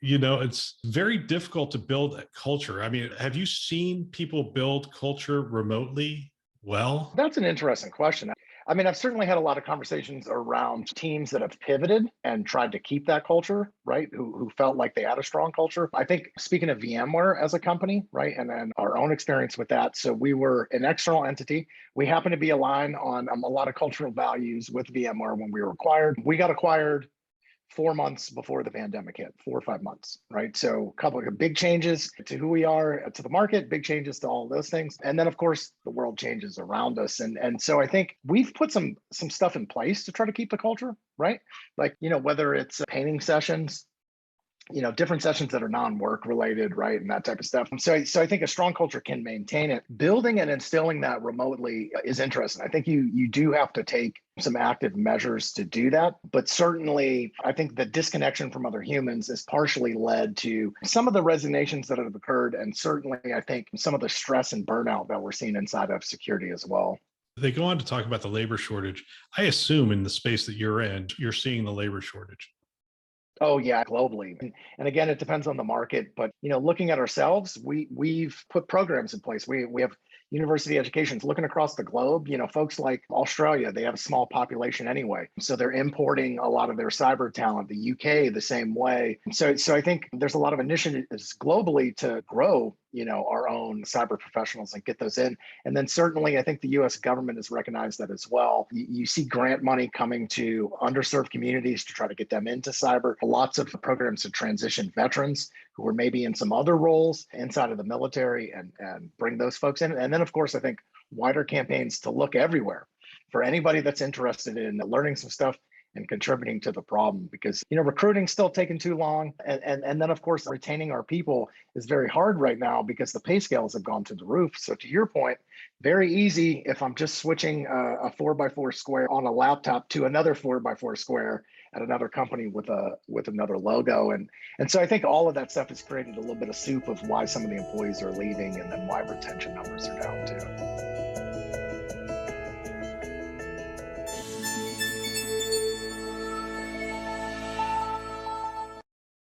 It's very difficult to build a culture. I mean, have you seen people build culture remotely well? That's an interesting question. I mean, I've certainly had a lot of conversations around teams that have pivoted and tried to keep that culture, right? Who felt like they had a strong culture. I think speaking of VMware as a company, right? And then our own experience with that. So we were an external entity. We happen to be aligned on a lot of cultural values with VMware when we were acquired. We got acquired 4 months before the pandemic hit, 4 or 5 months, right? So a couple of big changes to who we are, to the market, big changes to all those things. And then of course the world changes around us. And so I think we've put some stuff in place to try to keep the culture, right? Like, whether it's painting sessions, different sessions that are non-work related, right? And that type of stuff. So I think a strong culture can maintain it. Building and instilling that remotely is interesting. I think you do have to take some active measures to do that. But certainly, I think the disconnection from other humans has partially led to some of the resignations that have occurred. And certainly, I think some of the stress and burnout that we're seeing inside of security as well. They go on to talk about the labor shortage. I assume in the space that you're in, you're seeing the labor shortage. Oh yeah, globally. And again, it depends on the market, but looking at ourselves, we've put programs in place. We have university educations looking across the globe. Folks like Australia, they have a small population anyway. So they're importing a lot of their cyber talent, the UK the same way. So I think there's a lot of initiatives globally to grow, our own cyber professionals and get those in. And then certainly I think the US government has recognized that as well. You see grant money coming to underserved communities to try to get them into cyber. Lots of programs to transition veterans who are maybe in some other roles inside of the military and bring those folks in. And then, of course, I think wider campaigns to look everywhere for anybody that's interested in learning some stuff and contributing to the problem, because recruiting's still taking too long, and then of course retaining our people is very hard right now because the pay scales have gone to the roof. So to your point, very easy if I'm just switching a 4x4 square on a laptop to another 4x4 square at another company with another logo, and so I think all of that stuff has created a little bit of soup of why some of the employees are leaving and then why retention numbers are down too.